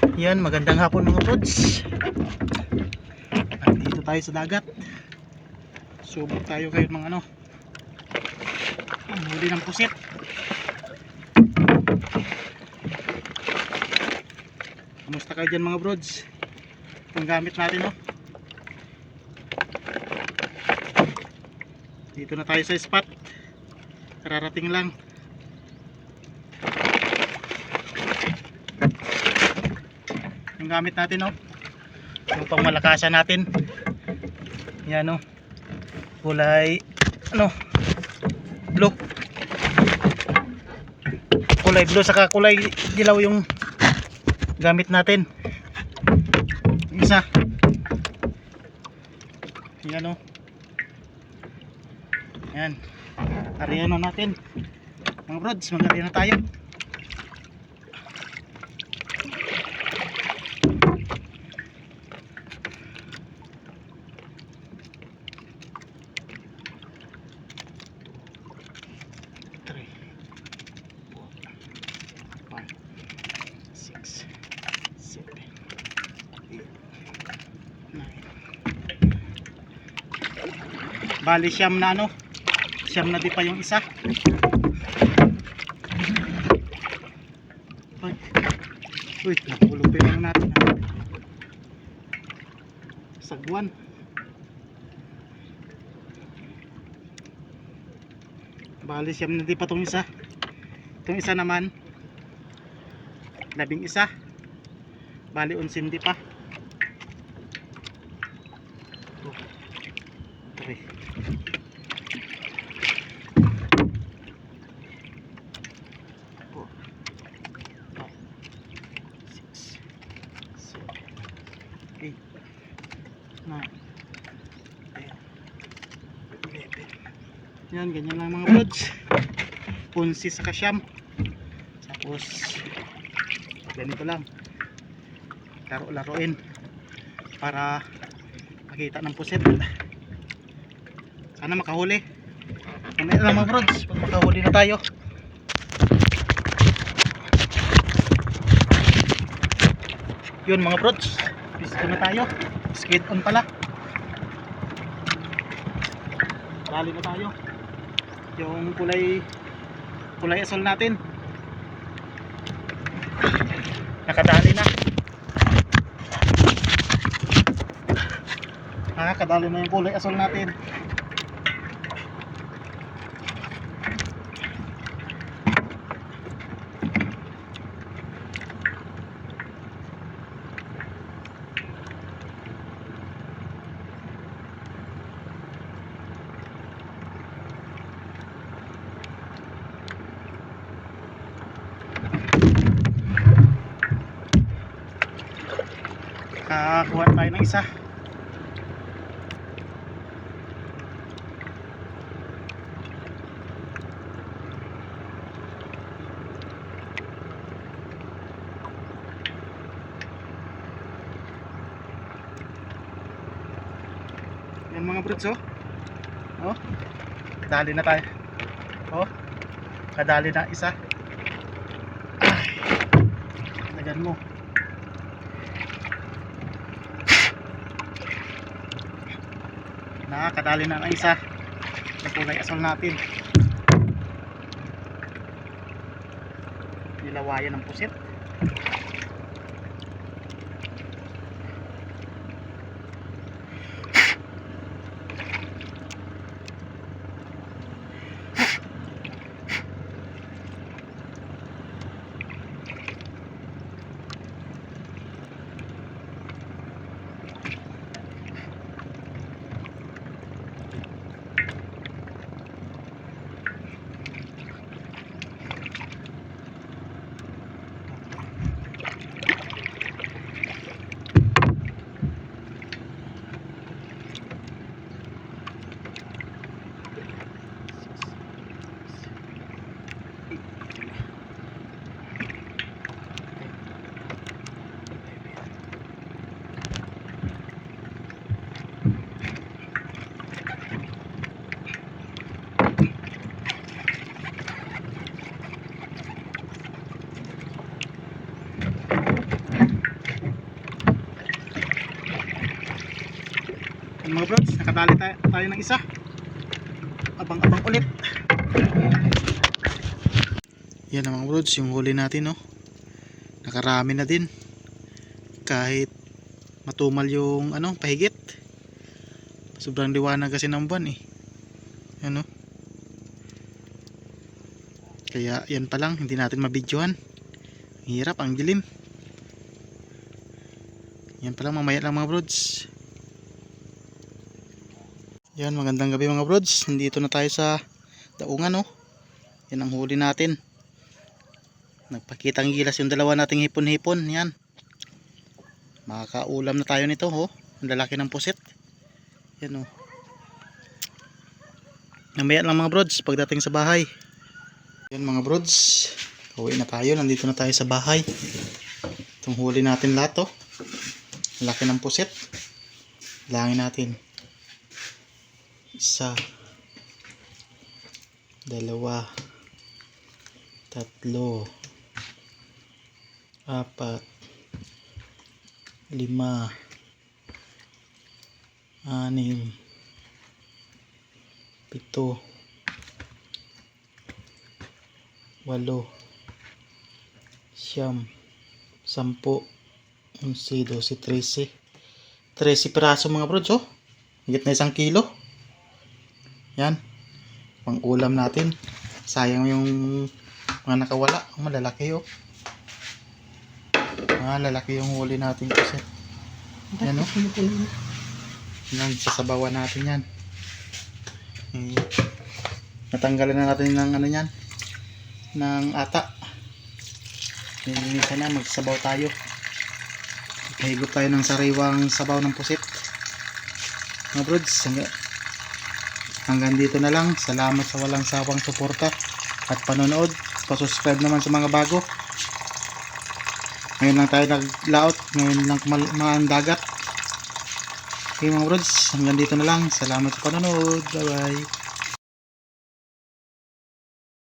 Yan, magandang hapon mga brods. Dito tayo sa dagat. Subok tayo kayo ng huli ng pusit. Kumusta kayo dyan mga brods? Ang gamit natin Dito na tayo sa spot. Kararating lang. Yung gamit natin yung pang malakasan natin. Yan kulay blue. Kulay blue saka kulay dilaw yung gamit natin. Isa. Yan Yan. Ariyan na natin. Mga brods, mag-ariyan na tayo. Bali siyam na siyam na di pa yung isa. Uy, nakulupin lang natin sagwan. Bali siyam na di pa tong isa. Itong isa naman 11. Bali 11 di pa. Yan, ganyan lang mga brods. Punsi sa kasyam. Tapos ganito lang. Laro-laruin para makita ng pusit. Sana makahuli. Ano lang mga brods, pag makahuli na tayo. Yun mga brods, pisto na tayo. Skid on pala. Dali na tayo. Yung kulay asol natin nakadali na. Nakadali na yung kulay asol natin. Kuha tayo ng isa. Yan mga brods kadali na tayo. Kadali na isa. Tagan mo. Nakakadali na ang isa na kulay asol natin. Nilawayan ng pusit. Mga brods, nakadali tayo ng isa. Abang-abang ulit. Yan ang mga brods, yung huli natin, no. Nakarami na din. Kahit matumal yung pahigit. Sobrang liwanag kasi ng buwan eh. Ano? Kaya yan pa lang, hindi natin mabidyohan. Hirap, ang dilim. Yan pa lang, mamaya lang mga brods. Yan, magandang gabi mga brods. Nandito na tayo sa daungan, no. Yan ang huli natin. Nagpakitang gilas yung dalawa nating hipon-hipon. Yan. Makakaulam na tayo nito, ho. Ang lalaki ng pusit. Yan, oh. Mamaya lang mga brods pagdating sa bahay. Yan mga brods, uwi na tayo. Nandito na tayo sa bahay. Itong huli natin lahat, oh. Laki ng pusit. Langin natin. 1, 2, 3, 4, 5, 6, 7, 8, 9, 10, 11, 12, 13 piraso mga brods, oh. Higit na 1 kilo. Yan, pang ulam natin. Sayang yung mga nakawala. Malalaki, oh. Lalaki yung huli natin kasi. Yan, oh. Yan, sasabawan natin yan. Natanggalan na natin ng yan, ng ata. Minsan na magsabaw tayo. Higop tayo ng sariwang sabaw ng pusit. Mga brods, hanggang dito na lang. Salamat sa walang sawang suporta at panonood. Pa-subscribe naman sa mga bago. Ngayon lang tayo naglaot. Ngayon lang kumalmaan dagat. Okay mga brods, hanggang dito na lang. Salamat sa panonood. Bye bye.